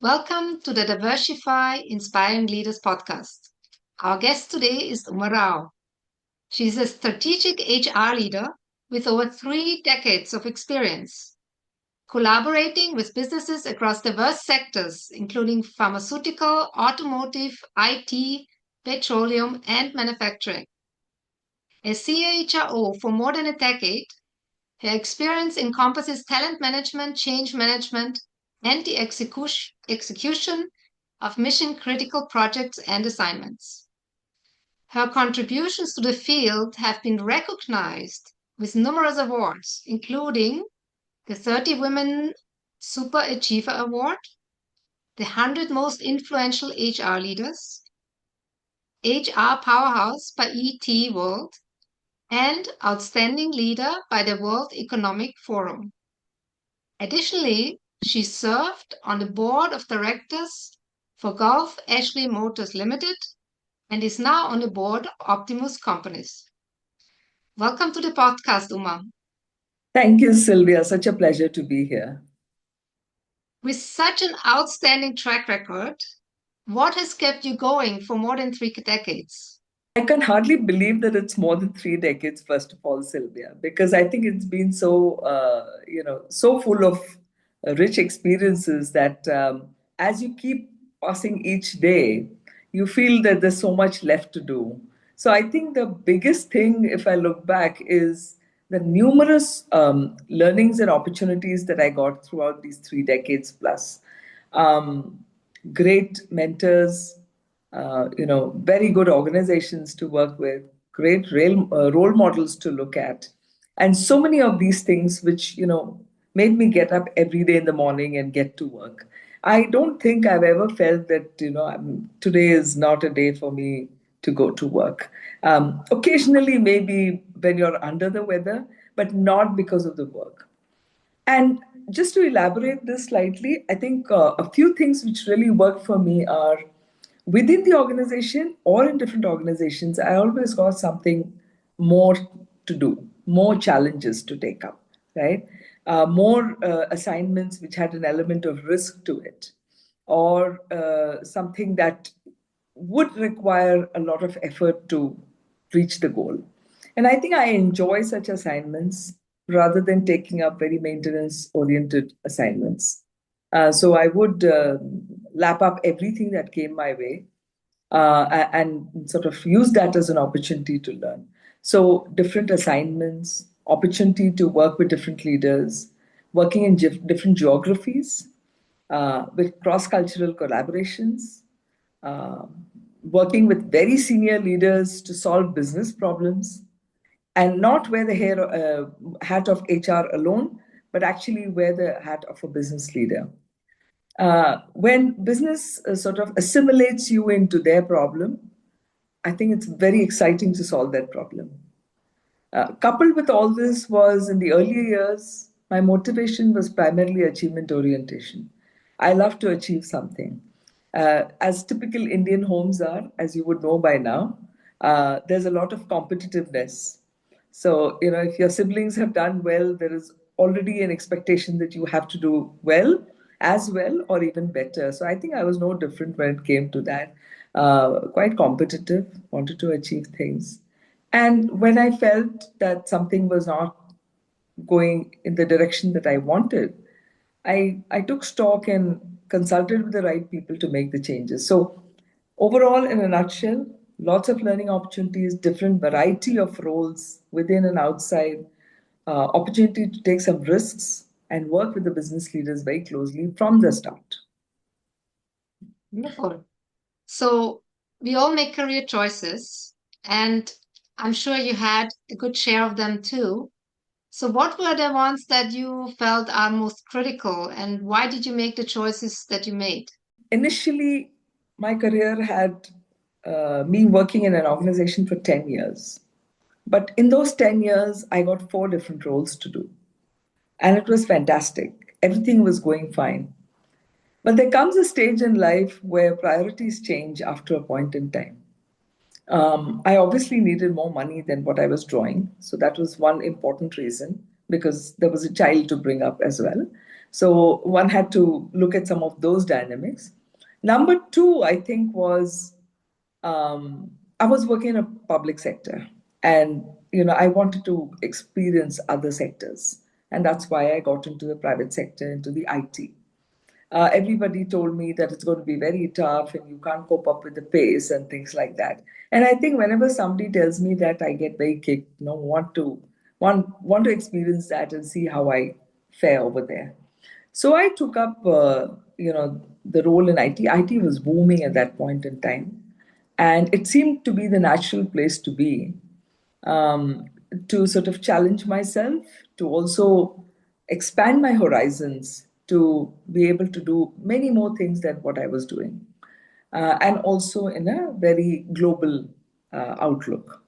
Welcome to the Diversify Inspiring Leaders podcast. Our guest today is Uma Rao. She's a strategic HR leader with over 3 decades of experience, collaborating with businesses across diverse sectors, including pharmaceutical, automotive, IT, petroleum, and manufacturing. As CHRO for more than a decade, her experience encompasses talent management, change management, and the execution of mission-critical projects and assignments. Her contributions to the field have been recognized with numerous awards, including the 30 Women Super Achiever Award, the 100 Most Influential HR Leaders, HR Powerhouse by ET World, and Outstanding Leader by the World Economic Forum. Additionally, she served on the board of directors for Gulf Ashley Motors Limited and is now on the board of Optimus Companies. Welcome to the podcast, Uma. Thank you, Sylvia. Such a pleasure to be here. With such an outstanding track record, what has kept you going for more than 3 decades? I can hardly believe that it's more than 3 decades, first of all, Sylvia, because I think it's been so full of rich experiences that as you keep passing each day, you feel that there's so much left to do. So I think the biggest thing, if I look back, is the numerous learnings and opportunities that I got throughout these 3 decades plus. Um, Great mentors, very good organizations to work with, great role models to look at, and so many of these things which made me get up every day in the morning and get to work. I don't think I've ever felt that today is not a day for me to go to work. Occasionally, maybe when you're under the weather, but not because of the work. And just to elaborate this slightly, I think a few things which really work for me are within the organization or in different organizations, I always got something more to do, more challenges to take up, right? More assignments which had an element of risk to it, or something that would require a lot of effort to reach the goal. And I think I enjoy such assignments rather than taking up very maintenance oriented assignments. So I would lap up everything that came my way and sort of use that as an opportunity to learn. So different assignments, opportunity to work with different leaders, working in different geographies, with cross-cultural collaborations, uh, working with very senior leaders to solve business problems, and not wear the hat of HR alone, but actually wear the hat of a business leader. When business sort of assimilates you into their problem, I think it's very exciting to solve that problem. Coupled with all this was in the earlier years, my motivation was primarily achievement orientation. I love to achieve something. As typical Indian homes are, as you would know by now, there's a lot of competitiveness. So, if your siblings have done well, there is already an expectation that you have to do as well, or even better. So I think I was no different when it came to that. Quite competitive, wanted to achieve things. And when I felt that something was not going in the direction that I wanted, I took stock and consulted with the right people to make the changes. So, overall, in a nutshell, lots of learning opportunities, different variety of roles within and outside, opportunity to take some risks and work with the business leaders very closely from the start. Wonderful. So, we all make career choices, and I'm sure you had a good share of them too. So, what were the ones that you felt are most critical, and why did you make the choices that you made? Initially, my career had me working in an organization for 10 years. But in those 10 years, I got four different roles to do. And it was fantastic. Everything was going fine. But there comes a stage in life where priorities change after a point in time. I obviously needed more money than what I was drawing. So that was one important reason because there was a child to bring up as well. So one had to look at some of those dynamics. Number two, I think, was I was working in a public sector, and I wanted to experience other sectors, and that's why I got into the private sector, into the IT. Everybody told me that it's going to be very tough and you can't cope up with the pace and things like that. And I think whenever somebody tells me that, I get very kicked. Want to experience that and see how I fare over there. So I took up, the role in IT. IT was booming at that point in time, and it seemed to be the natural place to be, um, to sort of challenge myself, to also expand my horizons, to be able to do many more things than what I was doing, and also in a very global outlook.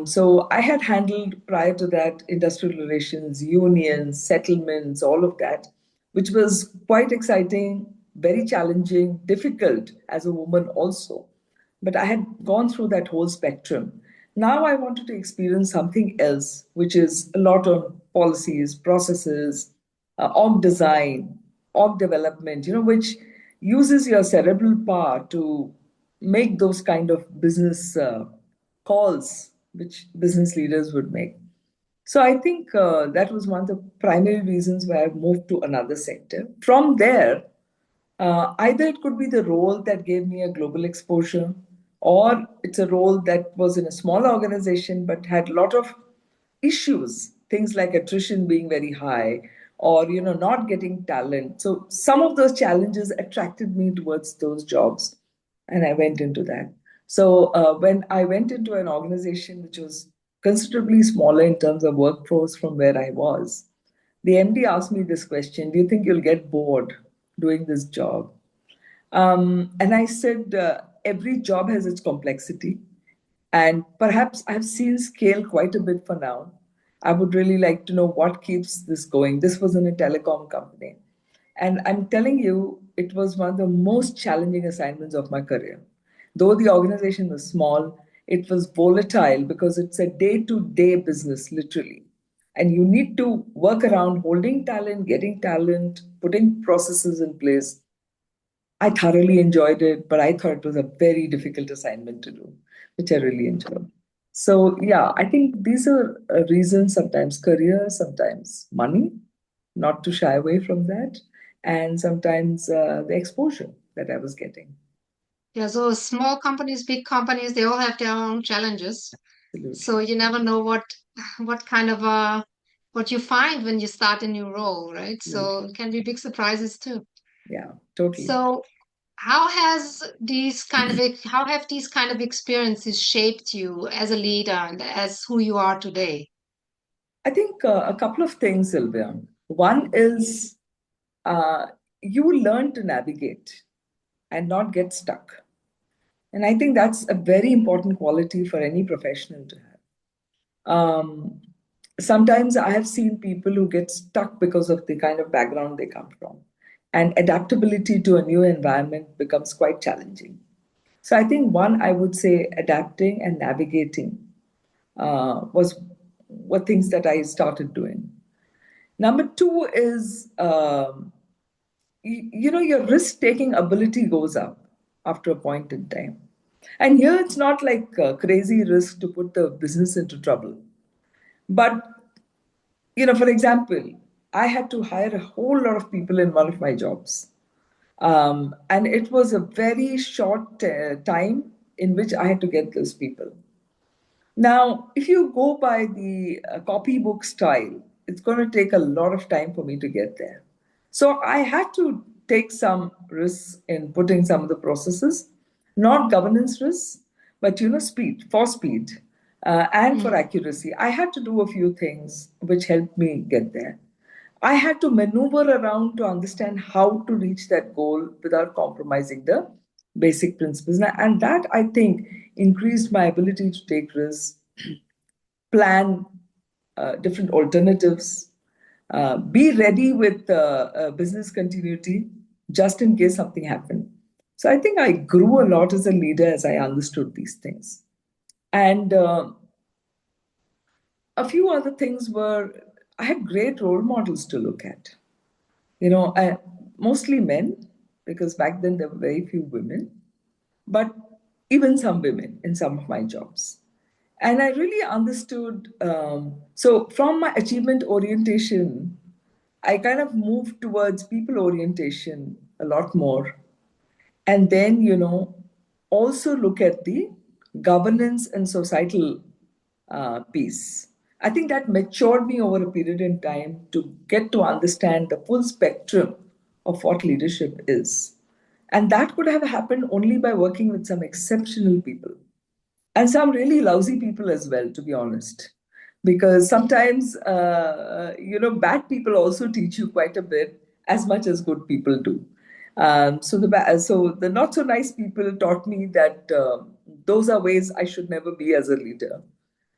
So I had handled prior to that industrial relations, unions, settlements, all of that, which was quite exciting, very challenging, difficult as a woman also. But I had gone through that whole spectrum. Now I wanted to experience something else, which is a lot on policies, processes, org design, org development, which uses your cerebral power to make those kind of business calls which business leaders would make. So I think that was one of the primary reasons why I moved to another sector. From there, either it could be the role that gave me a global exposure, or it's a role that was in a small organization but had a lot of issues, things like attrition being very high, or not getting talent. So some of those challenges attracted me towards those jobs, and I went into that. So when I went into an organization which was considerably smaller in terms of workforce from where I was, the MD asked me this question: "Do you think you'll get bored doing this job?" And I said, "Every job has its complexity, and perhaps I've seen scale quite a bit for now. I would really like to know what keeps this going." This was in a telecom company. And I'm telling you, it was one of the most challenging assignments of my career. Though the organization was small, it was volatile because it's a day to day business, literally. And you need to work around holding talent, getting talent, putting processes in place. I thoroughly enjoyed it, but I thought it was a very difficult assignment to do, which I really enjoyed. So, yeah, I think these are reasons, sometimes career, sometimes money, not to shy away from that, and sometimes the exposure that I was getting. Yeah, so small companies, big companies, they all have their own challenges. So Absolutely. you never know what kind of what you find when you start a new role, right? So Absolutely. it can be big surprises too. Yeah, totally. So how have these kind of experiences shaped you as a leader and as who you are today? I think a couple of things, Sylvia. One is uh, you learn to navigate and not get stuck. And I think that's a very important quality for any professional to have. Um, Sometimes I have seen people who get stuck because of the kind of background they come from, and adaptability to a new environment becomes quite challenging. So I think one, I would say adapting and navigating was what things that I started doing. Number two is, your risk taking ability goes up after a point in time. And here it's not like a crazy risk to put the business into trouble. But, for example, I had to hire a whole lot of people in one of my jobs. And it was a very short time in which I had to get those people. Now, if you go by the copybook style, it's going to take a lot of time for me to get there. So I had to take some risks in putting some of the processes, not governance risks, but speed, and for Mm. accuracy. I had to do a few things which helped me get there. I had to maneuver around to understand how to reach that goal without compromising the basic principles. And that, I think, increased my ability to take risks, plan different alternatives, be ready with business continuity just in case something happened. So I think I grew a lot as a leader as I understood these things. And a few other things were, I had great role models to look at. Mostly men, because back then there were very few women, but even some women in some of my jobs. And I really understood. So, from my achievement orientation, I kind of moved towards people orientation a lot more. And then, also look at the governance and societal piece. I think that matured me over a period in time to get to understand the full spectrum of what leadership is. And that could have happened only by working with some exceptional people and some really lousy people as well, to be honest. Because sometimes, bad people also teach you quite a bit as much as good people do. So the not so nice people taught me that those are ways I should never be as a leader.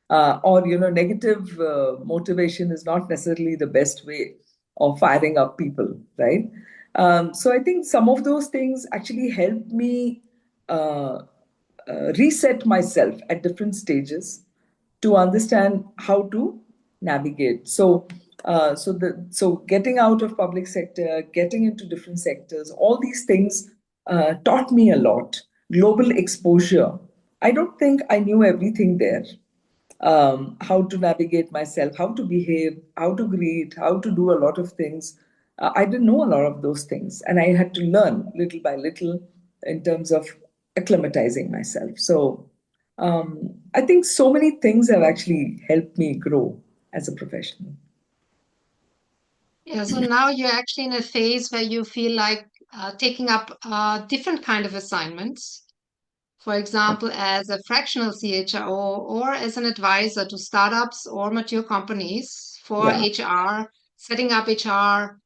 Or negative motivation is not necessarily the best way of firing up people, right? So I think some of those things actually help me uh, reset myself at different stages to understand how to navigate. So getting out of public sector, getting into different sectors, all these things taught me a lot. Global exposure. I don't think I knew everything there. How to navigate myself, how to behave, how to greet, how to do a lot of things. I didn't know a lot of those things, and I had to learn little by little in terms of acclimatizing myself. So I think so many things have actually helped me grow as a professional. Yeah, so now you're actually in a phase where you feel like taking up different kind of assignments. For example, as a fractional CHRO or as an advisor to startups or mature companies for Yeah. HR, setting up HR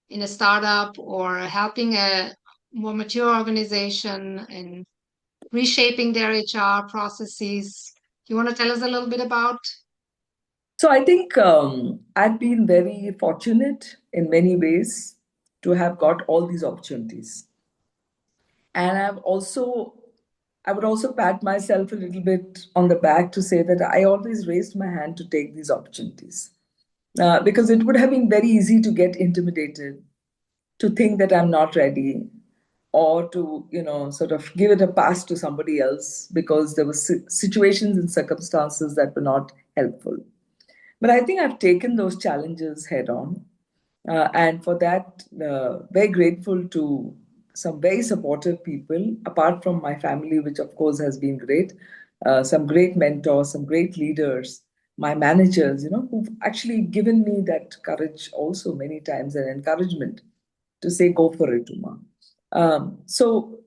in a startup or helping a more mature organization in reshaping their HR processes. You want to tell us a little bit about? So I think I've been very fortunate in many ways to have got all these opportunities. And I would also pat myself a little bit on the back to say that I always raised my hand to take these opportunities. Because it would have been very easy to get intimidated, to think that I'm not ready, or to, sort of give it a pass to somebody else because there were situations and circumstances that were not helpful. But I think I've taken those challenges head on. And for that, very grateful to some very supportive people, apart from my family, which of course has been great. Some great mentors, some great leaders, my managers, who've actually given me that courage also many times and encouragement to say, go for it, Uma. So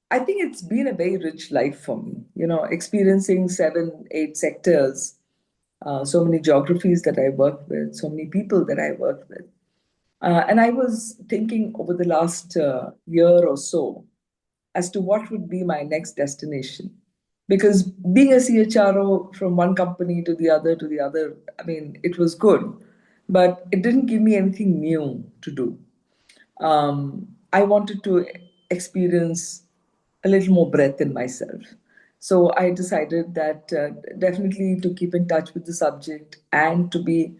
I think it's been a very rich life for me, experiencing 7, 8 sectors, so many geographies that I work with, so many people that I work with. And I was thinking over the last year or so as to what would be my next destination. Because being a CHRO from one company to the other, I mean, it was good, but it didn't give me anything new to do. I wanted to experience a little more breadth in myself. So I decided that definitely to keep in touch with the subject and to be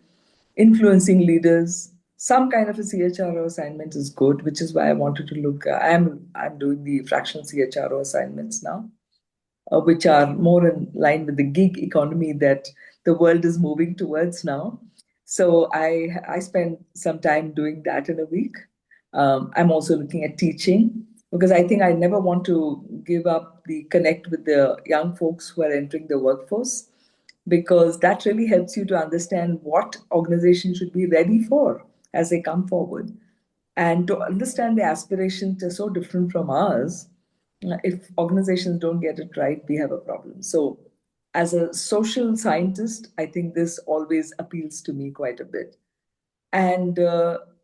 influencing leaders, some kind of a CHRO assignment is good, which is why I wanted to look. I'm doing the fractional CHRO assignments now, which are more in line with the gig economy that the world is moving towards now. So I spend some time doing that in a week. I'm also looking at teaching because I think I never want to give up the connect with the young folks who are entering the workforce, because that really helps you to understand what organizations should be ready for as they come forward, and to understand the aspirations are so different from ours. If organizations don't get it right, we have a problem. So as a social scientist, I think this always appeals to me quite a bit. And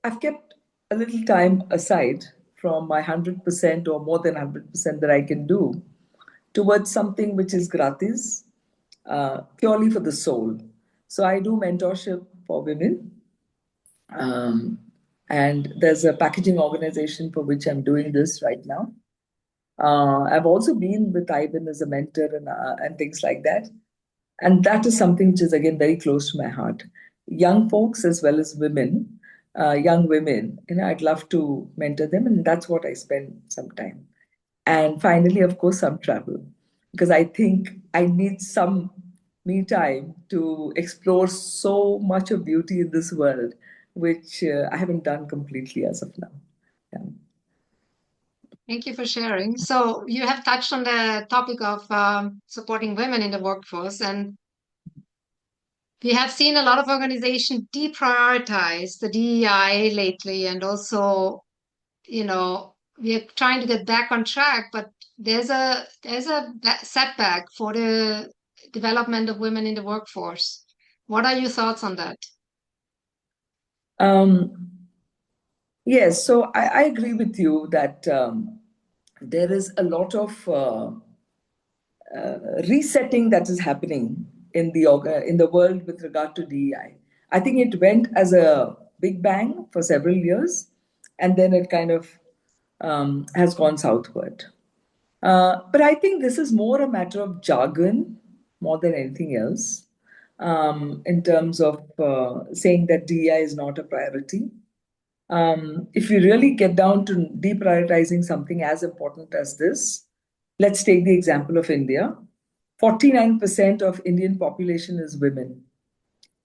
I've kept a little time aside from my 100% or more than 100% that I can do towards something which is gratis, purely for the soul. So I do mentorship for women. Um, and there's a packaging organization for which I'm doing this right now. I've also been with Ivan as a mentor and things like that. And that is something which is, again, very close to my heart. young folks as well as women, young women. I'd love to mentor them, and that's what I spend some time. And finally, of course, some travel, because I think I need some me time to explore so much of beauty in this world, which I haven't done completely as of now. Yeah. Thank you for sharing. So you have touched on the topic of supporting women in the workforce, and we have seen a lot of organizations deprioritize the DEI lately, and also, we are trying to get back on track, but there's a setback for the development of women in the workforce. What are your thoughts on that? Um, yes, so I agree with you that there is a lot of resetting that is happening in the world with regard to DEI. I think it went as a big bang for several years, and then it kind of has gone southward. But I think this is more a matter of jargon more than anything else, in terms of saying that DEI is not a priority. If we really get down to deprioritizing something as important as this, let's take the example of India. 49% of Indian population is women.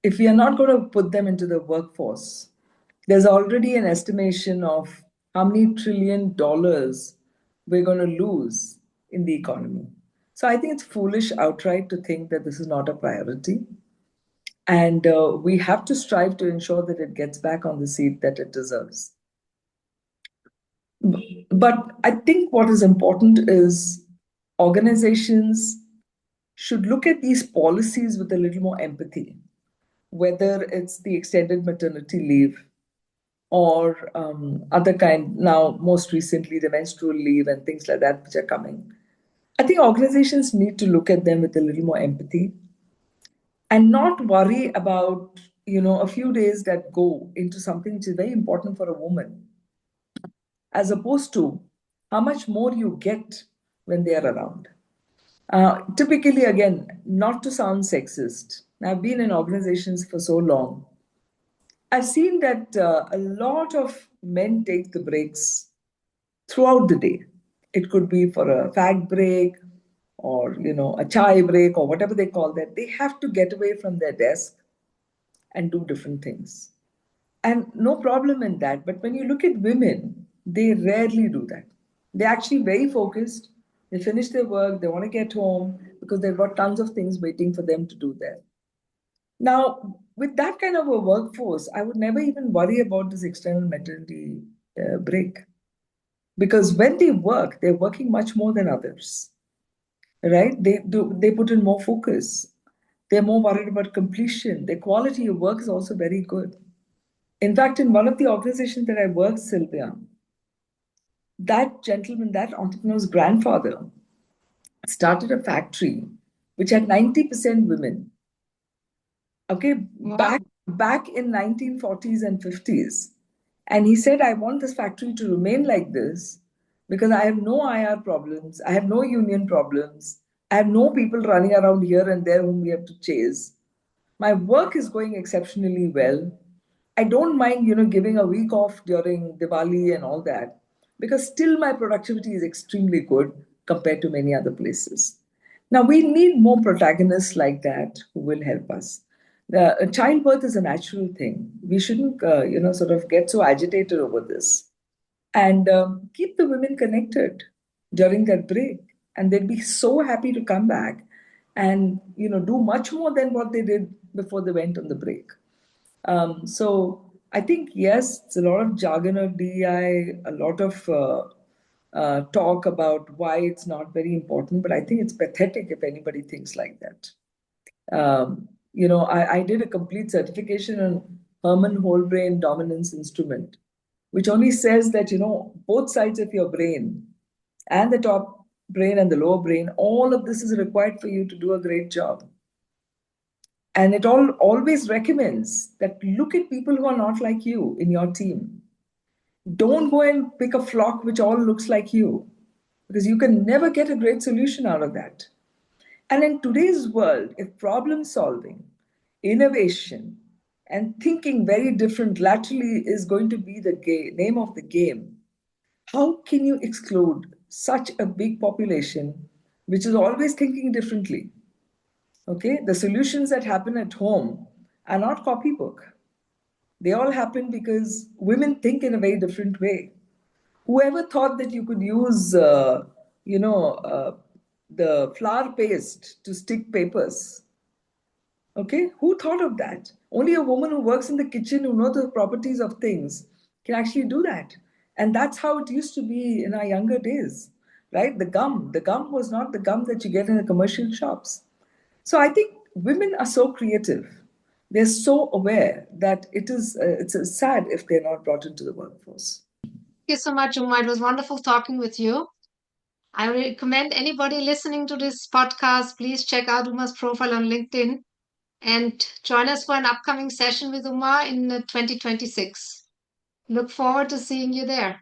If we are not going to put them into the workforce, there's already an estimation of how many trillion dollars we're going to lose in the economy. So I think it's foolish outright to think that this is not a priority. And we have to strive to ensure that it gets back on the seat that it deserves. But I think what is important is organizations should look at these policies with a little more empathy, whether it's the extended maternity leave or other kind, now most recently the menstrual leave and things like that, which are coming. I think organizations need to look at them with a little more empathy and not worry about, a few days that go into something which is very important for a woman, as opposed to how much more you get when they are around. Typically, again, not to sound sexist, I've been in organizations for so long. I've seen that a lot of men take the breaks throughout the day. It could be for a fag break or a chai break or whatever they call that. They have to get away from their desk and do different things. And no problem in that. But when you look at women, they rarely do that. They're actually very focused. They finish their work, they want to get home because they've got tons of things waiting for them to do there. Now, with that kind of a workforce, I would never even worry about this external maternity break. Because when they work, they're working much more than others, right? They put in more focus. They're more worried about completion. Their quality of work is also very good. In fact, in one of the organizations that I worked, Sylvia, that gentleman, that entrepreneur's grandfather, started a factory which had 90% women. Okay, Wow. back in 1940s and 50s. And he said, I want this factory to remain like this because I have no IR problems, I have no union problems, I have no people running around here and there whom we have to chase. My work is going exceptionally well. I don't mind, giving a week off during Diwali and all that, because still my productivity is extremely good compared to many other places. Now we need more protagonists like that who will help us. Childbirth is a natural thing. We shouldn't, sort of get so agitated over this, and keep the women connected during that break, and they'd be so happy to come back and do much more than what they did before they went on the break. So I think yes, it's a lot of jargon of DEI, a lot of talk about why it's not very important, but I think it's pathetic if anybody thinks like that. I did a complete certification on Herman whole brain dominance instrument, which only says that, both sides of your brain and the top brain and the lower brain, all of this is required for you to do a great job. And it always recommends that look at people who are not like you in your team. Don't go and pick a flock which all looks like you, because you can never get a great solution out of that. And in today's world, if problem solving, innovation, and thinking very different laterally is going to be the name of the game. How can you exclude such a big population which is always thinking differently? Okay, the solutions that happen at home are not copybook. They all happen because women think in a very different way. Whoever thought that you could use, you know, the flour paste to stick papers? Okay, who thought of that? Only a woman who works in the kitchen, who knows the properties of things, can actually do that. And that's how it used to be in our younger days, right? The gum was not the gum that you get in the commercial shops. So I think women are so creative. They're so aware that it's sad if they're not brought into the workforce. Thank you so much, Uma. It was wonderful talking with you. I recommend anybody listening to this podcast, please check out Uma's profile on LinkedIn and join us for an upcoming session with Uma in 2026. Look forward to seeing you there.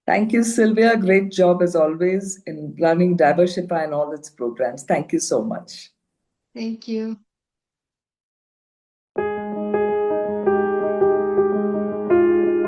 Thank you, Sylvia. Great job as always in running Diversify and all its programs. Thank you so much. Thank you.